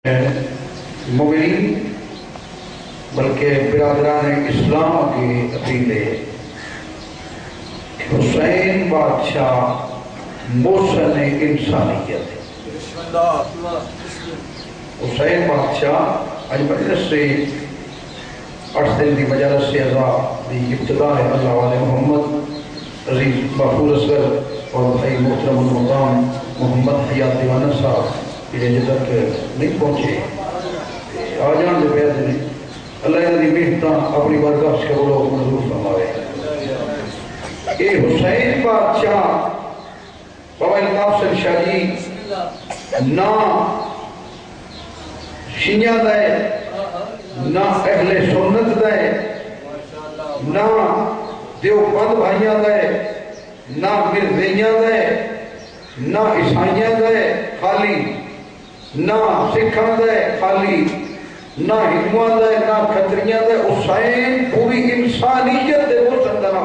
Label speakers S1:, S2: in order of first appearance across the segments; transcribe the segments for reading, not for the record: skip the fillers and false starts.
S1: مومنین بلکہ برادران اسلام کی اپیل ہے۔ حسین بادشاہ محسن انسانیت۔ حسین بادشاہ اج مجلس سے 8 دن کی مجالس سے ازا دی ابتدا ہے۔ اللہ والے محمد عزیز محفوظ اصغر اور بھائی محترم المقام محمد حیات دیوانہ صاحب یہ جب تک نہیں پہنچے آ جان دے بیعت نے اللہ انہی محنتاں اپنی بارگاہ سے قبول منظور فرمائے۔ اے حسین بادشاہ بابا الطاف شاہ جی نہ شیعہ دے نہ اہل سنت دے نہ دیوبند بھائیاں دے نہ مرزیاں دے نہ عیسائیاں دے خالی نہ سکھاں دے خالی نہ ہندوؤں دے نہ کھتریاں دے حسین پوری انسانیت دے وہ سندنا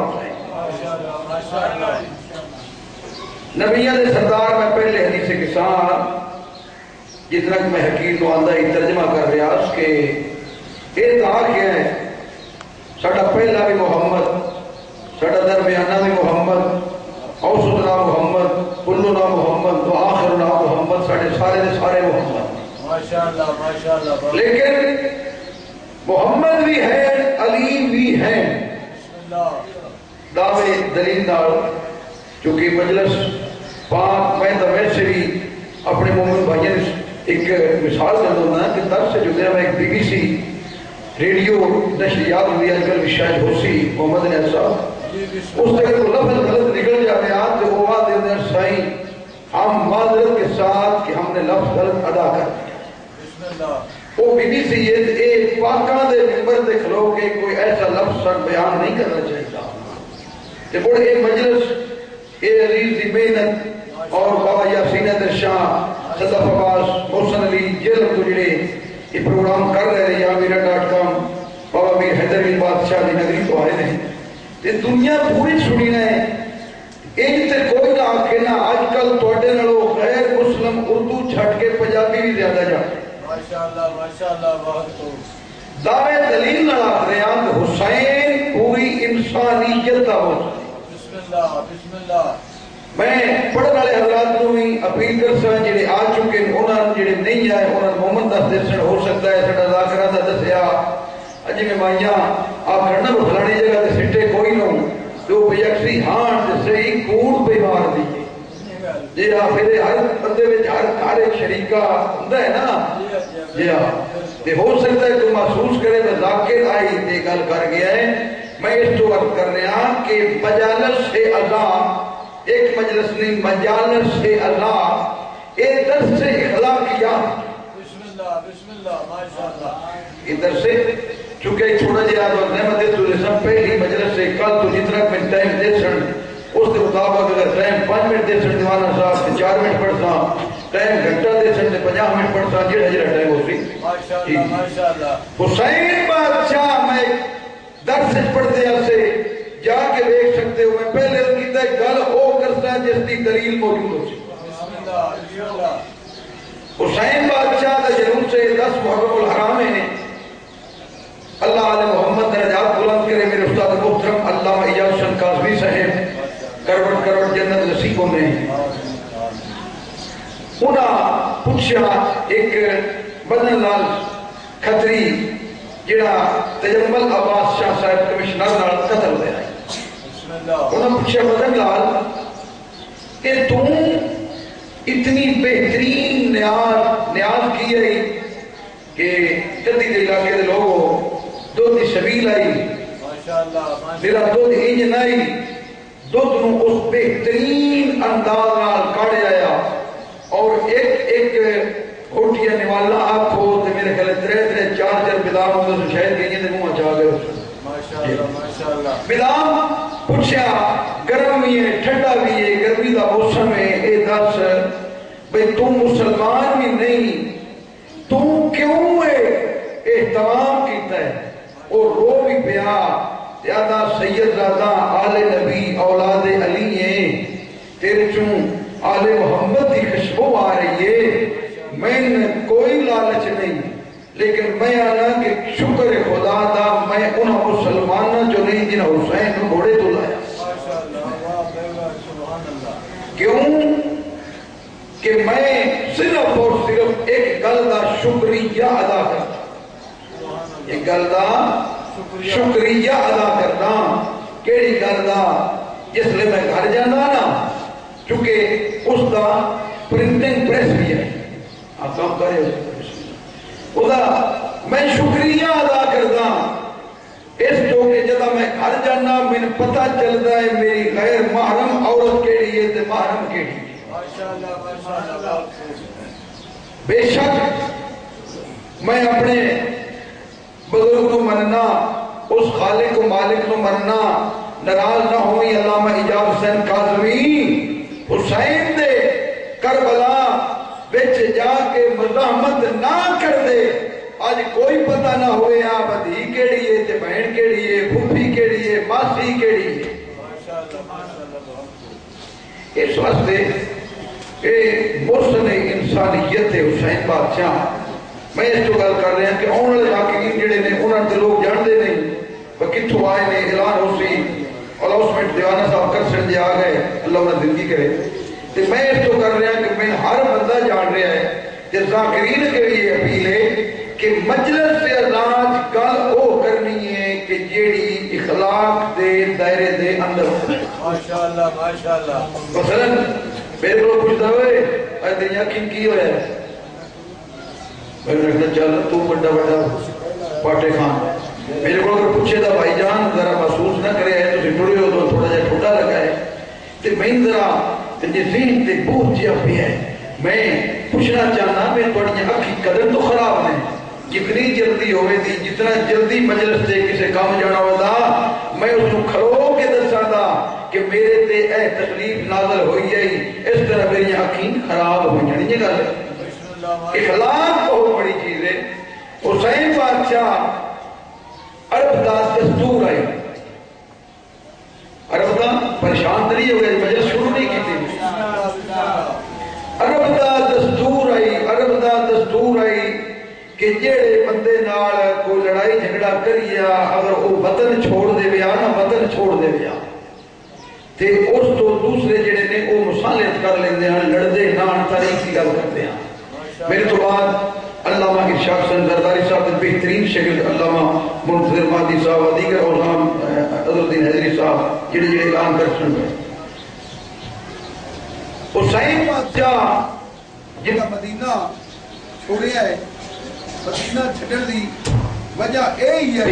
S1: حسین نبیہ دے سردار میں پہلے حدیث کے ساتھ جتنا کہ میں حقیق تو آندہ ہی ترجمہ کر رہا اس کے اتحاد کیا ہے ساڑھا پہلا بھی محمد ساڑھا درمیانہ بھی محمد اوسطنا محمد کلنا محمد و آخرنا محمد سارے محمد لیکن محمد بھی ہے علی بھی ہے دعوے دلیل دار چونکہ مجلس پاک میں تو ویسے بھی اپنے مومن بھائیوں ایک مثال کر دوں نا کہ در سے جو دیا میں ایک بی بی سی ریڈیو نشریات ہوئی آج کل بھی شاید ہو سی محمد نے صاحب اس طرح کو لفظ غلط نکل جاتے ہیں آج جو وہ آدھے دیں سائیں ہم معذرت کے ساتھ کہ ہم نے لفظ غلط ادا کر دیا وہ بی بی سی یہ پاکاں دے ممبر دے کھلو کہ کوئی ایسا لفظ سر بیان نہیں کرنا چاہیے کہ بڑے ایک مجلس اے عزیز دی محنت اور بابا یاسین شاہ صدف عباس محسن علی جیل کو جڑے یہ پروگرام کر رہے ہیں یامیر.com بابا میر حیدر علی بادشاہ دی نگری کو آئے ہیں یہ دنیا پوری سنی نے ایک تے کوئی نہ آکے نہ آج کل توڑے نڑو غیر مسلم اردو چھٹ کے پنجابی بھی زیادہ جاتے ماشاءاللہ بہت خوب دعوے دلیل نہ آت رہے ہیں کہ حسین پوری انسانیت کا ہو بسم اللہ میں پڑھنے والے حضرات کو بھی اپیل کر سکتا جڑے آ چکے انہوں جڑے نہیں آئے انہوں محمد دس دسن ہو سکتا ہے سڑا ذاکرہ دا دسیا اجی میں مائیاں آپ کرنا وہ فلانی جگہ تے سٹے کوئی نہ جو بیکسی ہاں جسے ہی کوڑ پہ مار دیئے جی ہاں پھر ہر بندے میں ہر ایک شریکہ ہوندہ ہے نا جی ہاں یہ ہو سکتا ہے تو محسوس کرے میں ذاکر آئی تے گل کر گیا ہے میں اس تو وقت کر رہا کہ مجالس سے اللہ ایک مجلس نہیں مجالس سے اللہ ایک درس سے اخلاقیات بسم اللہ ماشاءاللہ ادھر سے چونکہ چھوڑا جائے آدھو نعمت دے پہلی مجلس سے کل تو جتنا میں ٹائم دے سن اس کے مطابق اگر ٹائم 5 منٹ دے سن دیوانا صاحب 4 منٹ پڑھ سا ٹائم گھنٹہ دے سن 50 منٹ پڑھ سا جڑا جڑا ٹائم ہو سی حسین بادشاہ میں درس پڑھ دیا سے جا کے دیکھ سکتے ہو میں پہلے ان کی تے گل او کرتا جس کی دلیل موجود ہو سی حسین بادشاہ دا جنون سے 10 محرم الحرام ہے اللہ علیہ محمد درجات بلند کرے میرے استاد محترم علامہ ایاز حسین کاظمی صاحب کروڑ کروڑ جنت نصیبوں میں انہاں پوچھا ایک بدن لال کھتری جڑا تجمل عباس شاہ صاحب کمشنر نال قتل ہوئے آئی انہاں پوچھا بدن لال کہ تم اتنی بہترین نیاز کی ہے کہ جدی دے علاقے دے لوگوں دودھ شبیل آئی میرا دودھ انجن آئی دودھ نو اس بہترین انداز نال کاڑے آیا اور ایک گھوٹیا نوالا آپ کو تے میرے کھلے 3-4 بدام ہوتا تو شاید گئی ہیں منہ چاہ گئے بدام پوچھا گرم بھی ہے ٹھنڈا بھی ہے گرمی دا موسم ہے اے دس بھئی تم مسلمان بھی نہیں تم کیوں اہتمام کیتا ہے اور رو بھی پیا یادا سید زادہ آل نبی اولاد علی ہیں تیرے چون آل محمد دی خشبو آ رہی ہے میں کوئی لالچ لیکن میں آنا کہ شکر خدا دا میں انہاں مسلمانوں جو نہیں جنہاں حسین کو گھوڑے تو لایا. کیوں کہ میں صرف اور صرف ایک گل دا شکریہ ادا کرتا, ایک گل دا شکریہ ادا کرتا. کیڑی گل دا؟ جس لئے میں گھر جانا نا, چونکہ اس دا پرنٹنگ پریس بھی ہے, آپ کام کرے خدا میں شکریہ ادا کرتا اس جو کہ جدا میں گھر جانا میں پتہ چلتا ہے میری غیر محرم عورت کیڑی ہے تے محرم کیڑی ہے. بے شک میں اپنے بزرگ کو مننا, اس خالق و مالک کو مننا, ناراض نہ ہوئی علامہ ایجاد حسین کاظمی حسین دے کربلا بچ جا کے مزاحمت نہ کر دے. آج کوئی پتہ نہ ہوئے آپ دھی کیڑی ہے تے بہن کیڑی ہے, پھوپھی کیڑی ہے, ماسی کیڑی ہے. اس واسطے اے محسن انسانیت حسین بادشاہ. میں اس کو گل کر رہا ہوں کہ آن والے حاکمین جڑے نے انہاں تے لوگ جانتے نہیں وہ کتھوں آئے نے, اعلان ہو سی الاؤسمنٹ دیوانہ صاحب کرسن جے آ گئے, اللہ انہیں زندگی کرے. تو میں اس کو کر رہا ہوں کہ میں ہر بندہ جان رہا ہے کہ ذاکرین کے لیے اپیل ہے کہ مجلس سے ازاج گل او کرنی ہے کہ جیڑی اخلاق دے دائرے دے اندر. ماشاءاللہ ماشاءاللہ. مثلا میرے کو پوچھتا ہوئے اے دنیا کن کی ہویا ہے, میں نے کہا چل تو بڑا بڑا پاٹے خان. میرے کو اگر پوچھے تھا بھائی جان ذرا محسوس نہ کرے ہے تو سٹوڑی ہو تو تھوڑا جا ٹھوٹا لگا ہے تو میں ذرا تجھے ذہن تے بہت جیا پہ ہے. میں پوچھنا چاہنا میں تھوڑی اکھی قدم تو خراب نہیں, جتنی جلدی ہوئے تھی جتنا جلدی مجلس سے کسے کام جانا ہوا تھا میں اس کو کھلو کے دسا تھا کہ میرے تے اے تکلیف نازل ہوئی ہے, اس طرح میری اکھیں خراب ہو جانی. یہ گل اخلاق بہت بڑی چیز ہے. حسین بادشاہ عرب دا دستور آئی, عرب دا پریشان تری ہو گئے مجلس شروع نہیں کی تھی. عرب دا دستور آئی, عرب دا دستور آئی کہ جیڑے بندے نال کوئی لڑائی جھگڑا کریا اگر وہ وطن چھوڑ دے ویا نا, وطن چھوڑ دے ویا تے اس تو دوسرے جڑے نے وہ مصالحت کر لیندے ہیں, لڑدے نان تاریخ کی گل کرتے ہیں. میرے تو بعد علامہ ارشاد حسین زرداری صاحب نے بہترین شکل علامہ منتظر مہدی صاحب و دیگر علماء عزالدین حیدری صاحب جڑے جڑے اعلان کر سن گئے. حسین بادشاہ
S2: جنہا مدینہ چھوڑیا ہے, مدینہ چھڑن دی وجہ اے ہی ہے.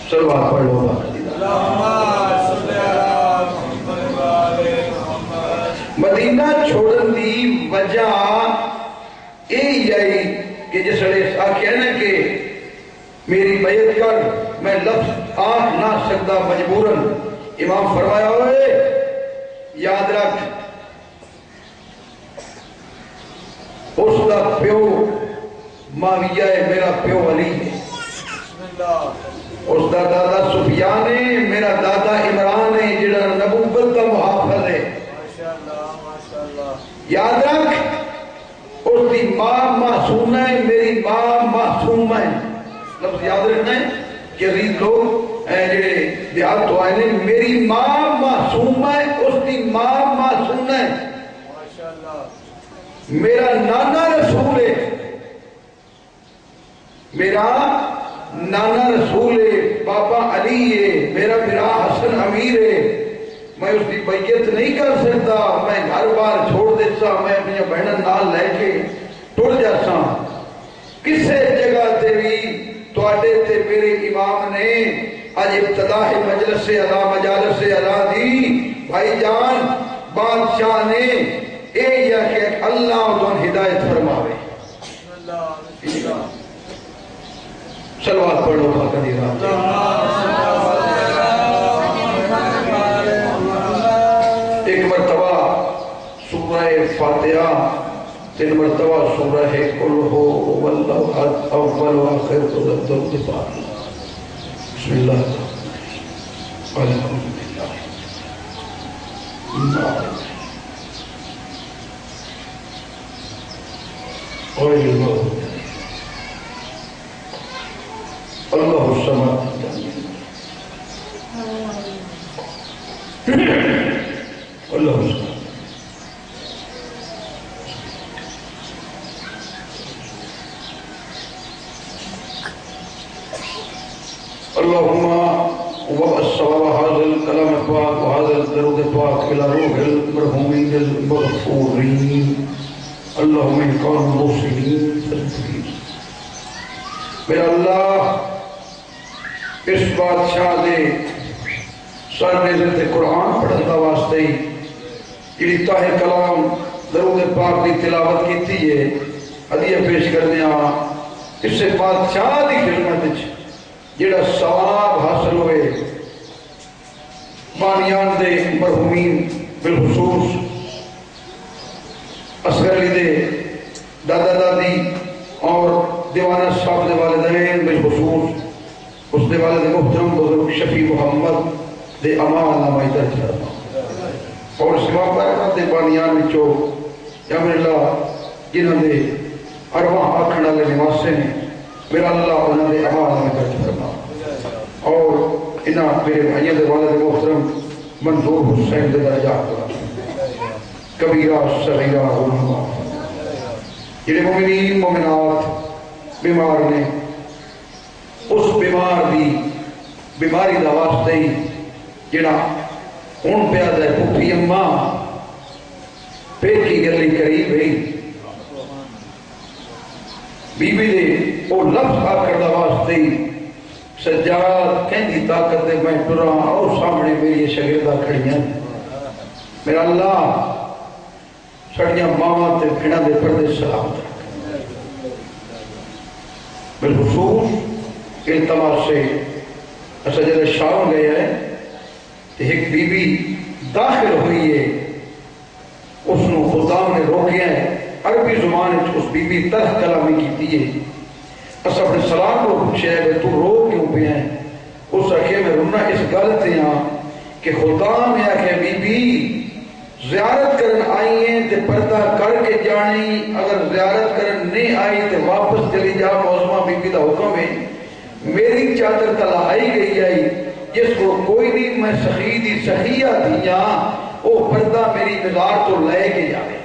S1: صلوات پڑھ لو مدینہ چھوڑن دی وجہ اے ہی ہے کہ جس لئے آکھیا نا کہ میری بیعت کر, میں لفظ آنکھ نہ سکتا مجبوراً. امام فرمایا ہوئے یاد رکھ اس دا پیو معاویہ ہے, میرا پیو علی ہے. اس دا دادا سفیان ہے, میرا دادا عمران ہے جڑا نبوت کا محافظ ہے. یاد رکھ اس دی ماں معصوم ہے, میری ماں معصوم ہے. لفظ یاد رکھنا ہے کہ عزیز لوگ جڑے دیہات تو آئے نے, میری ماں معصوم ہے, اس دی ماں معصوم ہے. میرا نانا رسول ہے, میرا نانا رسول ہے, بابا علی ہے, میرا میرا حسن امیر ہے. میں اس کی بیعت نہیں کر سکتا, میں گھر بار چھوڑ دیتا, میں اپنی بہن نال لے کے ٹر جاتا. کسے جگہ تے بھی تواڈے تے میرے امام نے آج ابتداء مجلس سے اعلیٰ مجالس سے اعلیٰ دی. بھائی جان بادشاہ نے اے یا کہ اللہ دون ہدایت فرماوے. صلوات پڑھو خاکہ دی رات. ایک مرتبہ سورہ فاتحہ, 3 مرتبہ سورہ قل ہو واللہ اول و آخر درود پاک. بسم اللہ الحمدللہ غیر المغضوب اللہ الصمد اللہ الصمد اللهم وصل هذا الكلام الطاهر وهذا الدرود الطاهر الى روح المرحومين المغفورين اللهم ان كانوا محسنين فاغفر میرا اللہ اس بادشاہ دے سر نزل تے قرآن پڑھن دا واسطے جڑی طاہر کلام درود پاک دی تلاوت کیتی ہے ہدیہ پیش کرنے اس سے بادشاہ دی خدمت وچ جڑا ثواب حاصل ہوئے بانیان دے مرحومین بالخصوص اصغر علی دے دادا دادی اور دیوانہ صاحب دے والدین بالخصوص اس دے والد محترم بزرگ شفیع محمد دے امان نامہ درج فرما اور سوا برکت دے بانیان وچوں یا میرے اللہ جنہاں دے ارواح آکھن والے نواسے نے میرا اللہ انہوں نے امان نامہ درج فرما اور انہاں میرے بھائیوں دے والد محترم منظور حسین دے درجات کرا کبیرہ صغیرہ علماء جنہیں مومنین مومنات بیمار نے اس بیمار دی بیماری دا واسطے ہی جڑا ہن پیا دے پھپھی اماں پیٹ کی گلی قریب ہے بی بی دے او لفظ آکر دا واسطے ہی سجاد کہندی طاقت دے میں ٹرا اور سامنے میری شاگردہ کھڑیاں میرا اللہ سڑیاں ماما تے بھیڑاں دے پردے سلام بالخصوص التماس سے اسا جب شام گئے ہیں تو ایک بی بی داخل ہوئی ہے اس نے خدام نے روکیا ہے عربی زبان اس بی بی ترک کلامی کی دیئے اس اپنے سلام کو پوچھے ہے کہ تو رو کیوں پہ ہیں اس رکھے میں رونا اس غلط یہاں کہ خدام یا کہ بی بی زیارت کرن آئی ہیں تے پردہ کر کے جانی اگر زیارت کرن نہیں آئی تے واپس چلی جا موزمہ بی بی دا حکم ہے میری چادر تلا آئی گئی آئی جس کو کوئی نہیں میں سخیدی سخیہ دیا او پردہ میری مزار تو لے کے جانے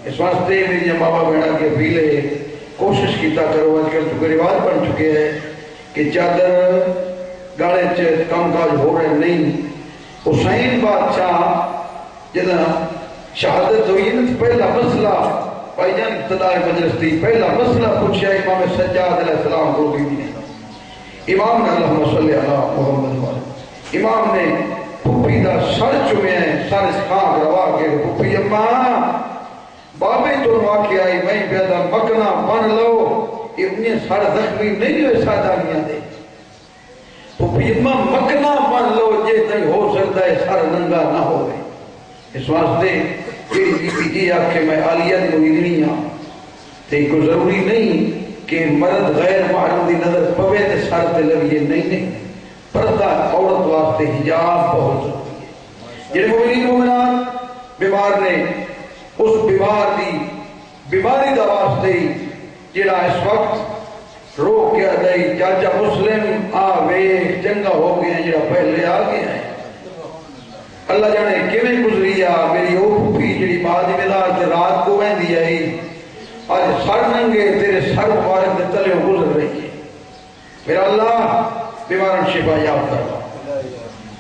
S1: اس واسطے میری بابا بیڑا کے پیلے کوشش کیتا کرو آج کل چکے رواج بن چکے ہیں کہ چادر گاڑے چھ کام کاج ہو رہے نہیں حسین بادشاہ جدہ شہادت ہوئی نا پہلا مسئلہ بھائی جان ابتدائی مجلس تھی پہلا مسئلہ پوچھا امام سجاد علیہ السلام کو بھی نہیں امام نے اللہم صلی اللہ محمد والے امام نے پھپی دا سر چوئے ہیں سر اس خاک روا کے پھپی اماں بابے تو واقعی آئی میں پیدا مکنا بن لو ابنی سر زخمی نہیں ہوئے سادانیاں دے پھپی اماں مکنا بن لو جے تھی ہو سکتا ہے سر ننگا نہ ہوئے اس واسطے میری بی بی جی آکھے میں آلیت مریدنی ہاں تے کو ضروری نہیں کہ مرد غیر محرم دی نظر پوے تے سر تے لگیے نہیں پردہ عورت واسطے حجاب بہت ضروری ہے جنہیں مومنین مومنات بیمار نے اس بیمار دی بیماری دا واسطے جڑا اس وقت رو کیا گئی چاچا مسلم آوے جنگا ہو گئے جڑا پہلے آ گیا ہے اللہ جانے کیویں گزری میری او پھوپھی جڑی بعد ملاد رات کو ویندی آئی آج سر ننگے تیرے سر مبارک دے تلے گزر رہی ہے میرا اللہ بیمارن شفا یاب کروا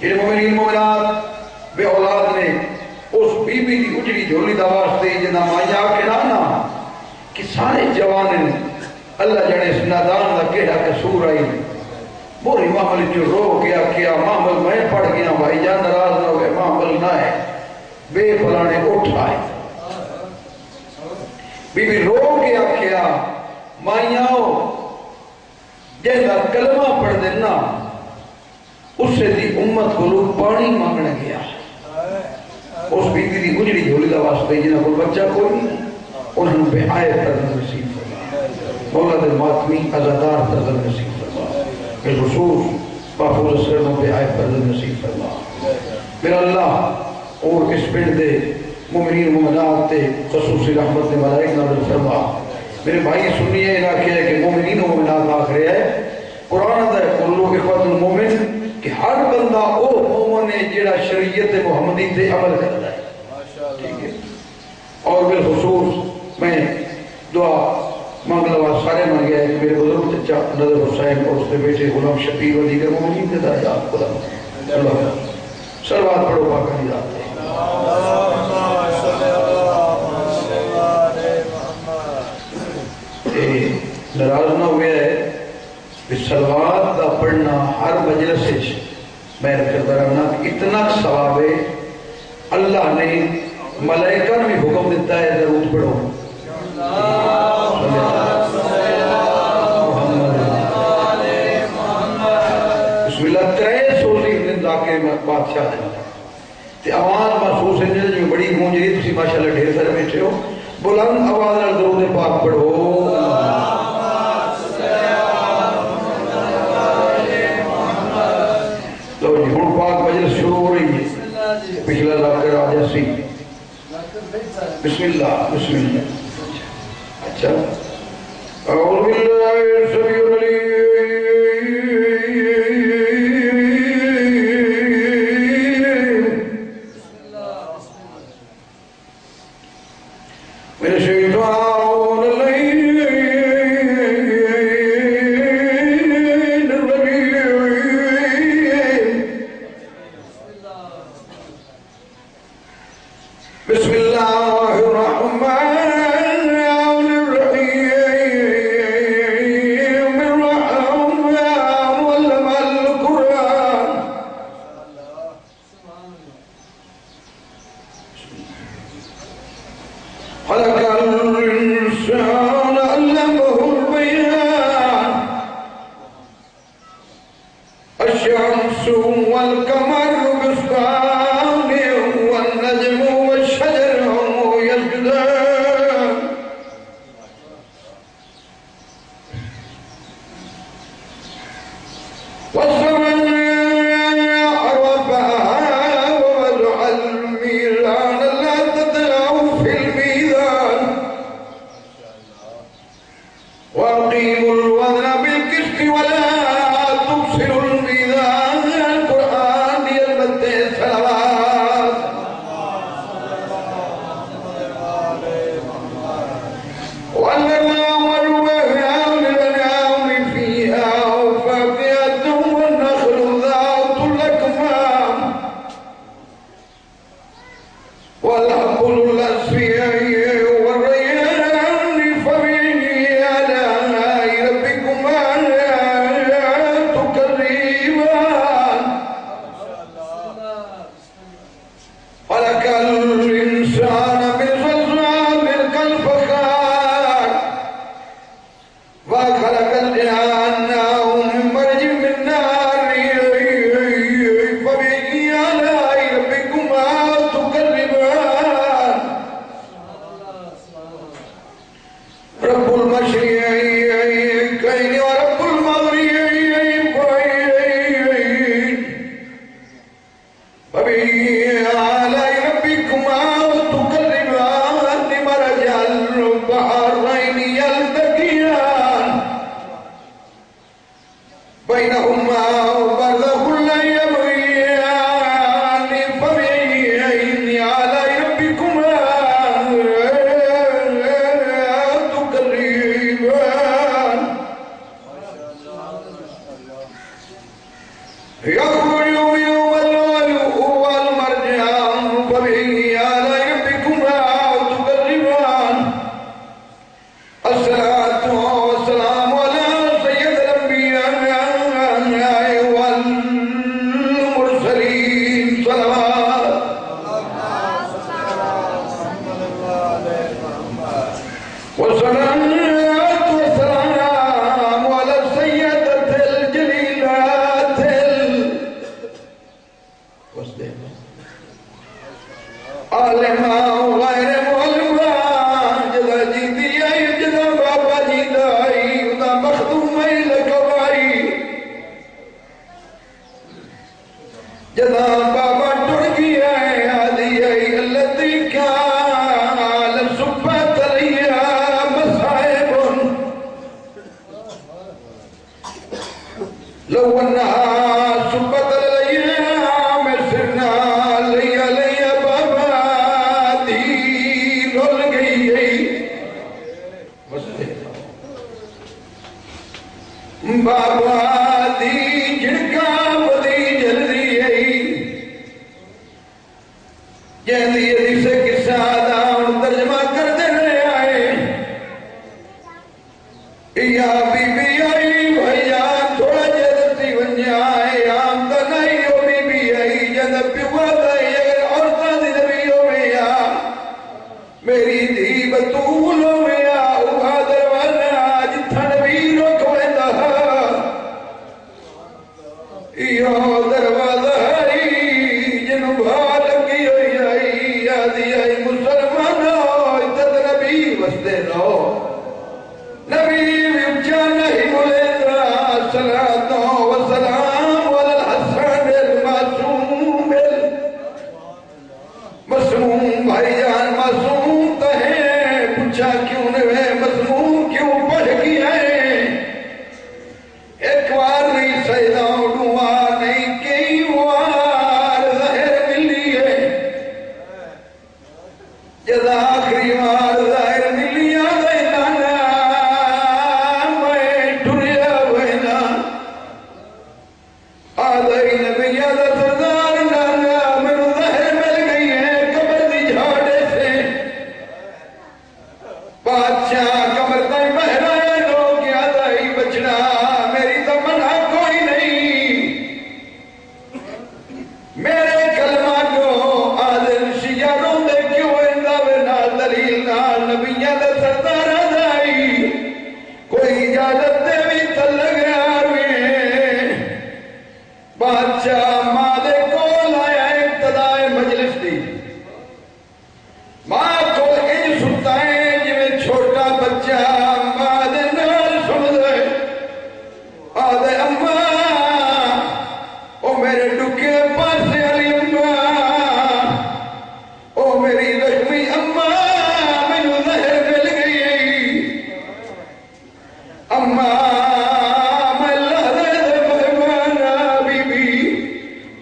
S1: ان مومنین مومنات بے اولاد نے اس بی بی دی اجڑی جھولی دا واسطے جنا مایا کے نانا کہ سارے جوانن اللہ جانے اس نادان دا کیڑا قصور آئی بوری معامل جو رو گیا کیا معامل میں پڑھ گیا بھائی جان ناراض نہ ہوئے معامل نہ ہے بے فلانے اٹھ آئے بی بی رو گیا کیا مائیاں جیسا کلمہ پڑھ دینا اس سے دی امت کو لوگ پانی مانگنے گیا اس بی بی دی گجڑی جھولی دا واسطے جنہاں کو بچہ کوئی نہیں انہوں بے آئے پردن نصیب فرما مولا دل ماتمی ازادار پردن نصیب فرما بالخصوص محفوظ اسرنوں پہ آئے پردن نصیب فرما میرا اللہ اور اس پنڈ دے مومنین مومنات تے خصوصی رحمت نے ملائک نظر فرما میرے بھائی سنیے علاقے ہے کہ مومنین مومنات آخر ہے قرآن دا کلو اخوت المومن کہ ہر بندہ او مومن ہے جڑا شریعت محمدی تے عمل کرتا ہے. ٹھیک ہے. اور بالخصوص میں دعا مانگ لوا سارے مانگ گئے میرے بزرگ چچا نظر حسین اور اس کے بیٹے غلام شفیع و دیگر مومنین کے درجات غلام اللہ سلوات پڑھو پاک کی ذات ہے. ناراض نہ ہوئے ہے کہ سلوات کا پڑھنا ہر مجلس میں رکھتا رہنا اتنا ثواب ہے. اللہ نے ملائکہ نے بھی حکم دیتا ہے درود پڑھو. بسم اللہ 300 ذاکر بادشاہ ہے تے آواز محسوس ہے جو بڑی گونج رہی تسی ماشاءاللہ ڈھیر سارے بیٹھے ہو بلند آواز نال درود پاک پڑھو. تو جی ہن پاک مجلس شروع ہو رہی ہے. پچھلا ذاکر آ جاسی. بسم اللہ بسم اللہ. اچھا اعوذ باللہ السمیع العلیم من الشیطان الرجیم بسم اللہ الرحمن الرحیم الرحمن علم القرآن خلق الإنسان علمه البيان الشمس والقمر بحسبان والنجم والشجر يسجدان والسماء رفعها ووضع الميزان لا تطغوا في الميزان وأقيموا الوزن بالقسط ولا تبصروا الميزان. القرآن يلبت صلوات. والأنعام والأنعام فيها وفاكهة والنخل ذات الأكمام والحب الأصفياء والريان فبأي آلاء ربكما تكذبان. خلق الإنسان من صلصال كالفخار وخلق الجان من مرج من نار فبأي آلاء ربكما تكذبان. رب المشرقين ورب المغربين فبأي آلاء ربكما تكذبان. مرج البحرين يلتقيان بينهما برزخ لا يبغيان فبأي آلاء ربكما تكذبان. يخرج منهما اللؤلؤ والمرجان فبأي آلاء ربكما تكذبان. الصلاة والسلام على سيد الأنبياء والمرسلين صلوات. والصلاة والسلام على السيدة الجليلات عالماء وغير معلماء جدا جديا جدا بابا لو انہا سبت الايام سرنا لیا لیا بابا دی رول گئی بابا دی جھڑکا بدی جلدی جہدی حدیث قصہ آدھا ترجمہ کر دینے آئے یا بی بی آئی بھائیا تھوڑا جدتی ونجا آئے آم تا نہیں ہو بی بی آئی جد پیوا دائی اگر عورتہ دی نبیوں میں آ میری دی بطولوں میں آ اوہا دروازہ آج تھا نبی رکھ ویندہ یو دروازہ آئی جنو بھال کی ہوئی آئی آدھی آئی مسلمان اتد نبی وستے رہو نبی وچا نہیں ملیندہ صلاة و سلام علی الحسن المعصوم مسموم بھائی جان معصوم تہیں پوچھا کیوں نوے مسموم کیوں پڑھ گیا ہے ایک وار نہیں سیدہ اڈوار نہیں کئی وار ظاہر ملی ہے جدا آخری وار ظاہر ملی آدھے نانا میں ٹھریا وینا آدھے نبی آدھا سردار نانا میں ظاہر مل گئی ہے قبر دی جھاڑے سے بادشاہ قبر تائیں بہرہ ہے لوگ آدھا ہی بچنا میری تمنا کوئی نہیں میرے کلمہ کو آدھر شیعروں دے کیوں اندھاوے نا دلیل نا نبیہ دے سردار آدھائی کوئی اجازت دے بھی تلگ آروے بادشاہ ماں دے کول آیا ابتدائے مجلس دی ماں کو انج سنتائیں جویں چھوٹا بچہ ماں دے نال سن دے آدھے اماں او میرے ڈکے پاسے علی اماں او میری لکھمی اماں میں ظہر مل گئی اماں میں لہدے دے مہمانا بی بی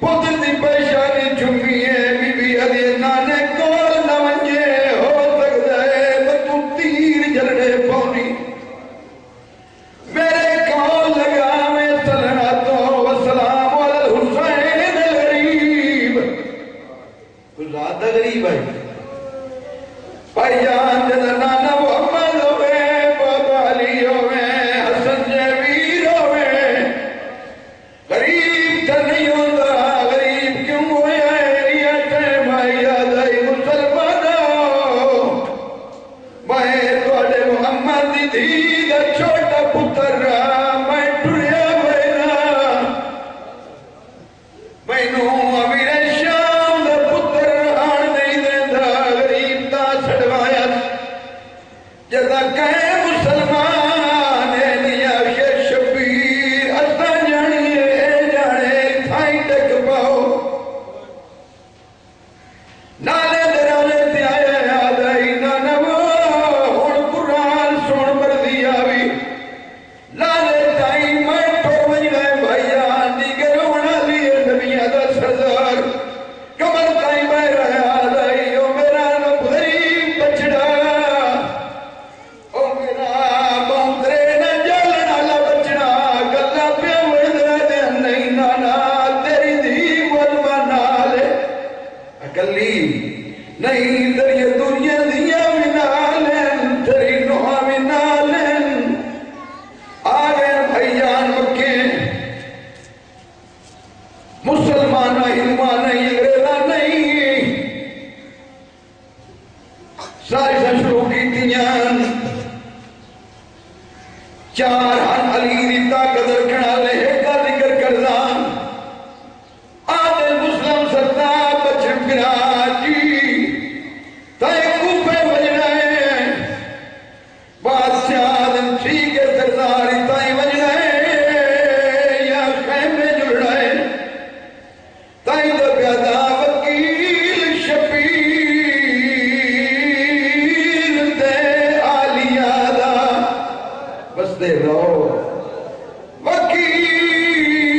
S1: پتر دی پریشانی جھمی ہے بی بی علی نانے کول نہ ونجے ہو سکتا ہے تو تیر جلڑے پونی میرے کول لگا میں صلاۃ و سلام علی الحسین الغریب زیادہ غریب ہے بھائی جان جدہ نانا محمد ہوئے بابا علی ہوئے حسن جویر ہوئے غریب تر نہیں ہوتا غریب کیوں ہوئے یہ ٹائم آئی آدھائی مسلمانوں میں توڑے محمد دی دھی دا چھوٹا پتر رہا میں ٹریا وینا میں نو امیر شام دا پتر آن نہیں دیندہ غریب دا سڑوایا جدا کہے مسلمان ہے نیا شیر شبیر اسا جانے تھائی ٹک پاؤ نالے درالے تے آیا یاد آئی نانا وہ ہون قرآن سون مردی آوی لالے تائی میں تو وجلے بھائیا دیگر ہونا لیے نبیہ دا سردار کمر تائی میں رہا یاد آئی او میرا نبھری بچڑا او میرا بہترے نہ جلنا لا بچڑا گلہ پہ وردہ دے نہیں نانا تیری دی ملوہ نالے اکلی نہیں دریا دنیا دیا منالن تیری نوہ منالن آگئے بھائیان مکے مسلمانہ ہندوانہ انگریزہ نہیں سائزہ شروع کی تیان چار ہن علی ریتا قدر کھڑا لے کا ذکر کردان آدھے مسلم ستا بچن پھرا جی تائے کوپے وجنا ہے بادشاہ دن ٹھیک ہے سرداری تائے وجنا ہے یا خیمے جڑنا ہے تائے دو پیادہ وکیل شبیر دے آلیہ دا بس دے رہو وکیل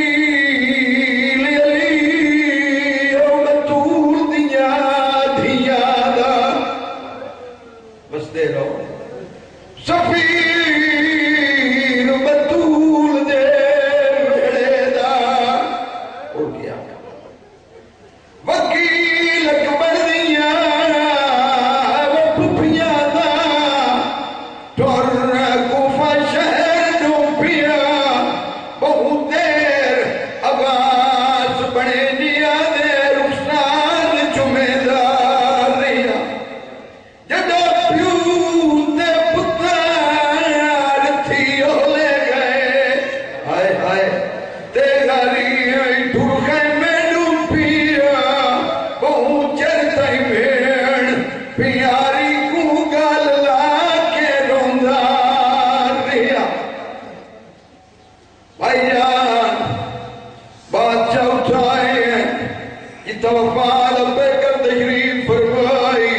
S1: وفاد پہ کر تشریف فرمائی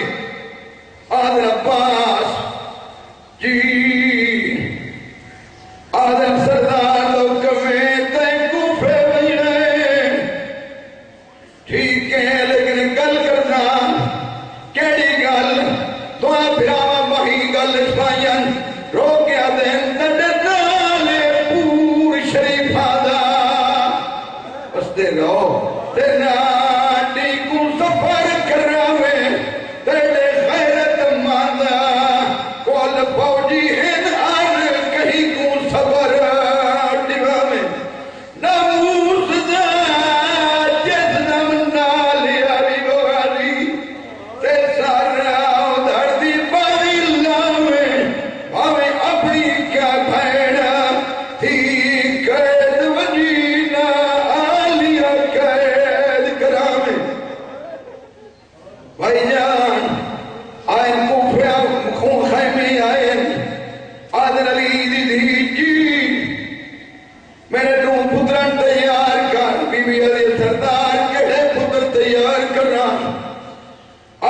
S1: آدھر عباس جی آدھر سردار لوگ میں تین کوفے بجنے ٹھیک ہے لیکن گل کرنا کیڑی گل دعا پھراوا مہی گل اسپائین رو گیا دین نڈنالے پور شریف آدھا بس دے رہو تیرنا ٹیکو سفر کراوے تیرے غیرت ماندہ کول فوجی ہن آر کہیں کو سفر ڈیواوے ناموس دا جس نم نالی آری گواری تے سارا دھڑ دی باری لاوے ہمیں اپنی کیا بھیڑا تھی قید وجینا آلیا قید کراوے بھائی جان آئین کوفیا خون خیمے آئین آدھر علی دی جی میرے دو پتران تیار کر بی بی علی سردار کہے پتر تیار کرنا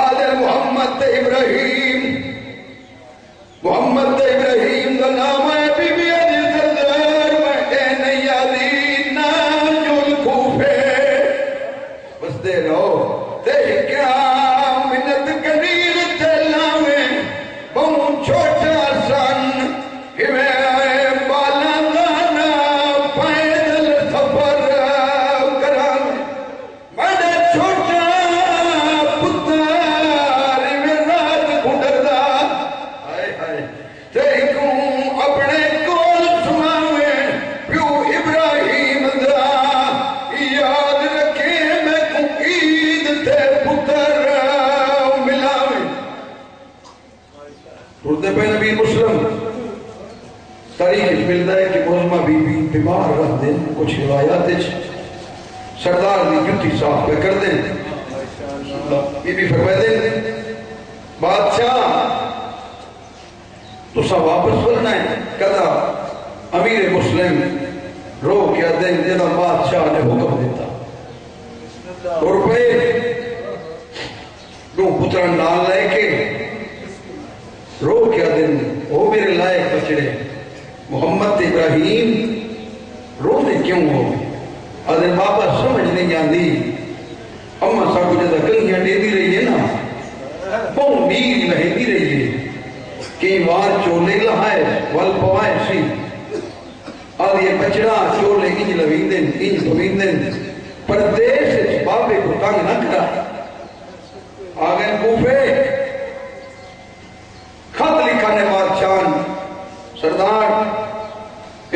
S1: آدھر محمد ابراہیم کا نام ہے بی بی علی سردار میں اے نیادی ناجل کوفے بس دے رہو تے کیا منت کنیر چلاوے بہن چھوٹا سن ہمیں آئے بالا دانا پیدل سفر کراوے میں چھوٹا پتار میں رات گھڑدا آئے آئے تے کوں اپنے کول سماوے پیو ابراہیم دا یاد رکھے میں کوں عید تے پتر ملاوے رد پہ نبی مسلم تاریخ ملتا ہے کہ موزمہ بی بی بیمار رہ دیں کچھ روایات سردار دی جتی صاف پہ کر دیں بی بی فرمائے دیں بادشاہ تو سا واپس بلنا ہے کہتا امیر مسلم رو کیا دیں جنہ بادشاہ نے حکم دیتا اور پہ دو پتران نال لائے کے رو کیا دن وہ میرے لائق بچڑے محمد ابراہیم رو دے کیوں ہو آدھر بابا سمجھ نہیں جاندی اما سا کو جدہ کنگیاں دے دی رہی ہے نا بہن میر نہیں دی رہی ہے کئی وار چولے لہائے وال پوائے سی آدھے بچڑا چولے انج لویندن انج لویندن پردیش بابے کو تنگ نہ کرا آگئے کوفے خط لکھانے بادشاہ سردار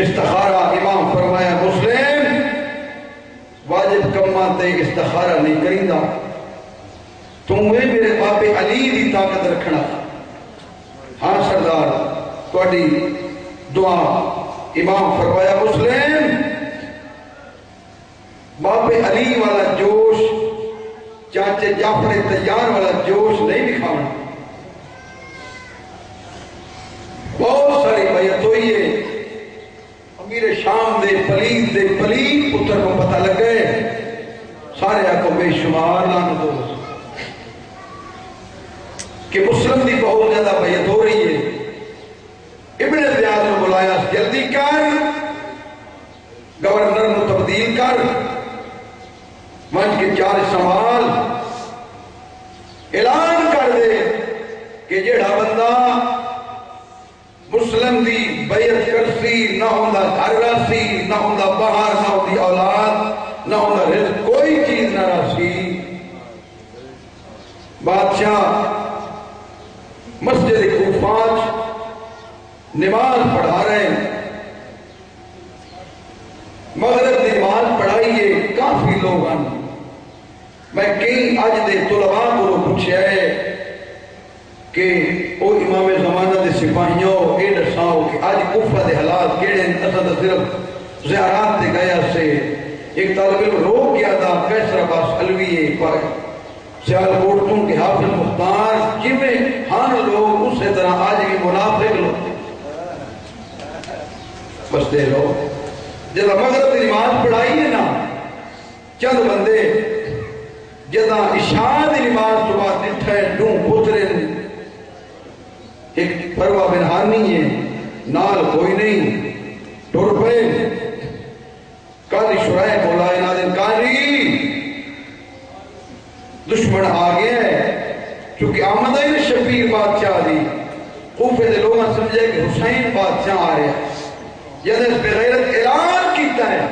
S1: استخارہ امام فرمایا مسلم واجب کماتے استخارہ نہیں کریندہ تمہیں میرے باپ علی دی طاقت رکھنا ہاں سردار توڑی دعا امام فرمایا مسلم باپ علی والا جوش چاچے جعفر تیار والا جوش نہیں دکھانا بہت ساری بیعت ہوئی ہے امیر شام دے پلید پتر کو پتہ لگ گئے سارے آنکھوں بے شمار لعنت ہو کہ مسلم دی بہت زیادہ بیعت ہو رہی ہے ابن زیاد نے بلایا جلدی کر گورنر نے تبدیل کر منج کے 4 سوال اعلان کر دے کہ جیڑا بندہ مسلم دی بیعت کرسی نہ ہوندہ گھر راسی نہ ہوندہ باہر نہ ہوندی اولاد نہ ہوندہ رزق کوئی چیز نہ راسی بادشاہ مسجد کوفہ نماز پڑھا رہے ہیں مغرب دی نماز پڑھائیے کافی لوگ ہیں میں کئی آج دے طلباء کو پوچھے ہے کہ او امام زمانہ دے سپاہیوں اے دساؤ کہ آج کوفہ دے حالات کیڑے اسد صرف زیارات دے گیا سے ایک طالب علم رو کیا تھا کیسر عباس علوی پر سیال کوٹوں کے حافظ مختار جمیں ہاں لوگ اسی طرح آج بھی منافق لوگ بس دے لو جب مغرب دی نماز پڑھائی ہے نا چند بندے جدا اشاد نماز تو بعد اتھے دوں پترن ایک پروا بن ہانی ہے نال کوئی نہیں ٹور پہ کاری شرائے بولائے نادن کاری دشمن آگیا ہے چونکہ آمدہ ہی شبیر بادشاہ دی خوفے دے لوگاں سمجھے کہ حسین بادشاہ آ رہا ہے جیسے اس پہ غیرت اعلان کیتا ہے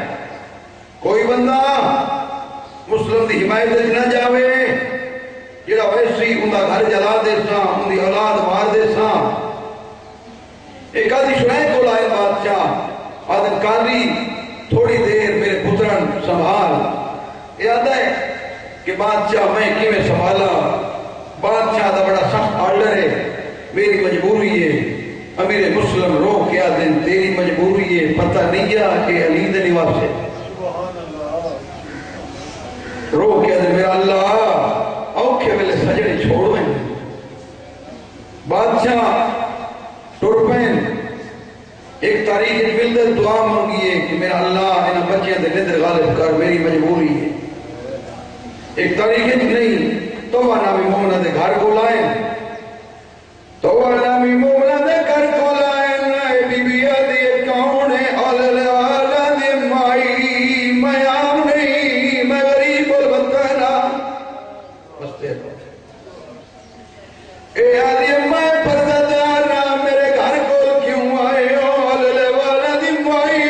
S1: کوئی بندہ مسلم دی حمایت نہ جاوے جڑا ویسی اندہ گھر جلا دے ساں اندی اولاد مار دے ساں ایک آدھی شرائے کو لائے بادشاہ آدھن کاری تھوڑی دیر میرے پترن سنبھال یاد ہے کہ بادشاہ میں کیویں سنبھالا بادشاہ دا بڑا سخت آرڈر ہے میری مجبوری ہے امیر مسلم رو کیا دن تیری مجبوری ہے پتہ نہیں گیا کہ علی دے نواز سے رو کیا دن میرا اللہ اوکھے ویلے سجڑے چھوڑویں بادشاہ ٹرپین ایک تاریخ ملدر دعا مانگیے کہ میرا اللہ انہا بچیاں دے نظر غالب کر میری مجبوری ہے ایک تاریخ نہیں توبہ نامی مومنہ دے گھر کو لائیں توبہ نامی مومنہ دے گھر کو لائیں اے بی بی آدھی کون ہے آلہ دے مائی میں آم نہیں میں غریب البتنا بس دے دو اے آدھی میں پردہ دارا میرے گھر کو کیوں آئے آلہ والا دی مائی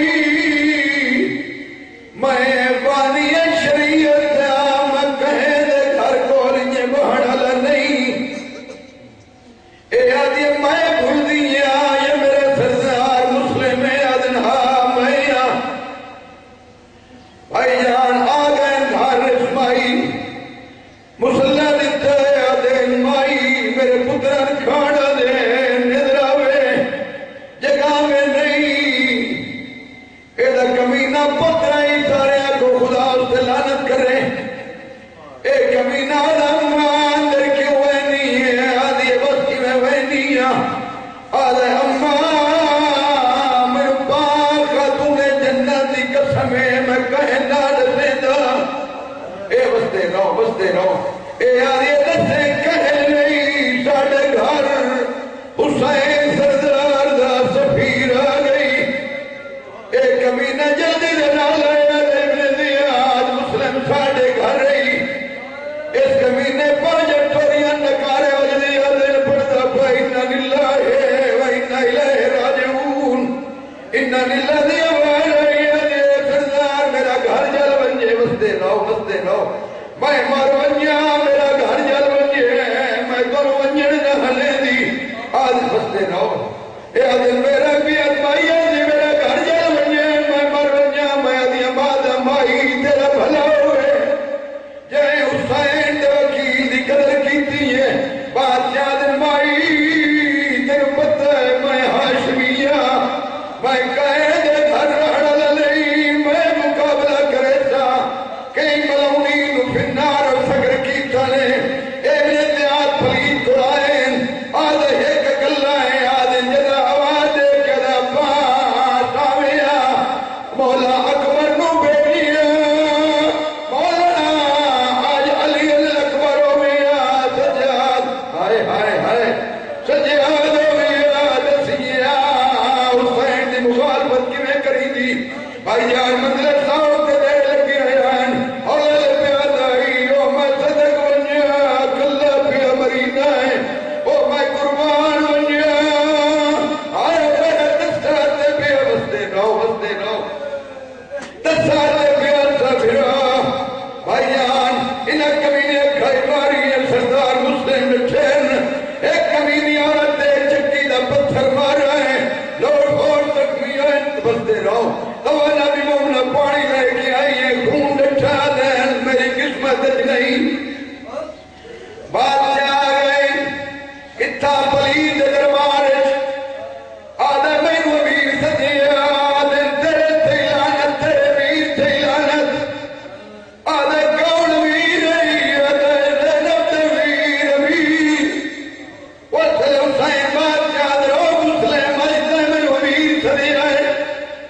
S1: میں بانی شریعت میں کہے دے گھر کو لنجے بہڑا نہیں اے آدھی میں بھول دیا یہ میرے سرزار مسلم ادنہا میں بھائی جان آگئے گھر اسمائی مسلح دیتا ہے آدھے مائی میرے پتران کھانا دے ندراوے جگہ میں نہیں اے دا کمینہ پترائی سارے کو خدا اس سے لعنت کرے اے کمینہ دا اندر کیوں وینی ہے آدھی بس کی میں وینی ہے آدھے میرے پاک خاتون جنت دی قسم ہے میں کہنا دسے دا اے بس دے رہو اے آدھی دسے کہے نہیں ساڑھے گھر حسین سردار دا سفیر آ گئی اے کمینہ جلدی دے نال آج مسلم ساڑھے گھر رہی اس کمینے پر جب توریاں نکارے وجدی آدھے پڑھتا پا انہا للہ ہے و انہا الہ راجعون انہا للہ دی آواز رہی آدھے سردار میرا گھر جل بنجے بس دے رہو میں مار بنجا میرا گھر جل بنجے میں کرو بنجڑ نہ دی آدھے بس دے رہو اے آدھے میرا بیت مائی آدھے میرا گھر جل بنجے میں مار بنجا میں آدھے آباد مائی تیرا بھلا ہوئے جائے حسین دے وکیل دی قدر کیتی ہے بادشاہ دے مائی تیر پتہ ہے میں ہاشمیہ میں کہے دے گھر رہڑا لئی میں مقابلہ کرے سا کئی ملونی نو فنار اور سگر کی تانے اینے دیات پلید قرائن آدھے ایک گلائیں آدھے جدا آواز دے کدا پاس آویا مولا اکبر نو بیٹیا مولانا آج علی الاکبر ہو گیا سجاد ہائے سجاد ہو گیا دسیا حسین دی مخالفت کی میں کری دی بھائی جان منزل صاحب کے دے لگی رہن اور لے پیاد آئی او میں صدق بنیا کلہ پیا مرینہ ہے او میں قربان بنیا آئے میرے دستاتے پیا بس دے رہو دستاتے پیا سفرہ بھائی جان انہیں کمینے کھائی ماری ہے سردار مسلم نٹھین ایک کمینی عورت دے چکی دا پتھر مار رہے ہیں لوڑ بھوڑ زخمی ہیں بس دے رہو توانا بھی مومنہ پانی لے کے آئی ہے خون ڈٹھا دین میری قسمت نہیں بادشاہ آگئے اتھا پلید دربار آدھے میں ویر سجیا آدھے تیرے تیلانت تیرے ویر تیلانت آدھے کون ویر ہے آدھے زینب ویر وصل حسین بادشاہ درو مسلم آدھے میں ویر سجیا ہے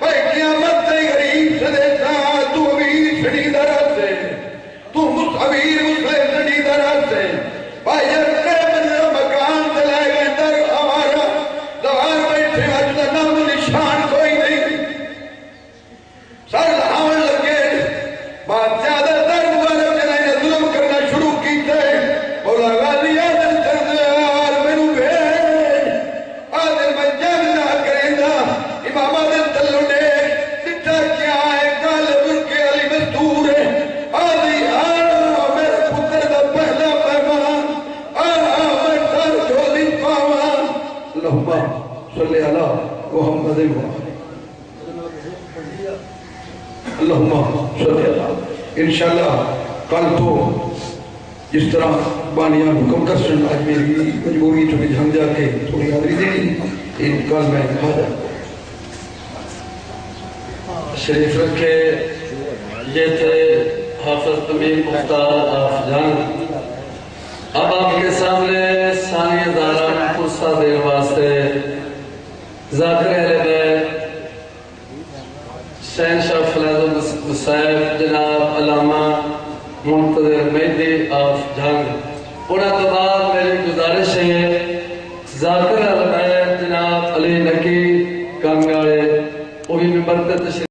S1: بھائی قیامت تے غریب سدے سا تو ویر سجیا اللہم صلی اللہ انشاءاللہ کل تو جس طرح بانیاں حکم کر سن آج میری مجبوری چونکہ جھنگ جا کے تھوڑی حاضری دینی ان کل میں حاضر
S3: شریف رکھے یہ تھے حافظ امیر مختار آف جان اب آپ کے سامنے ثانیہ دارہ قصہ دیر واسطے ذاکر اہل بیت شہنشاہ فیض الصیب جناب علامہ منتظر مہدی آف جھنگ انہاں تو بعد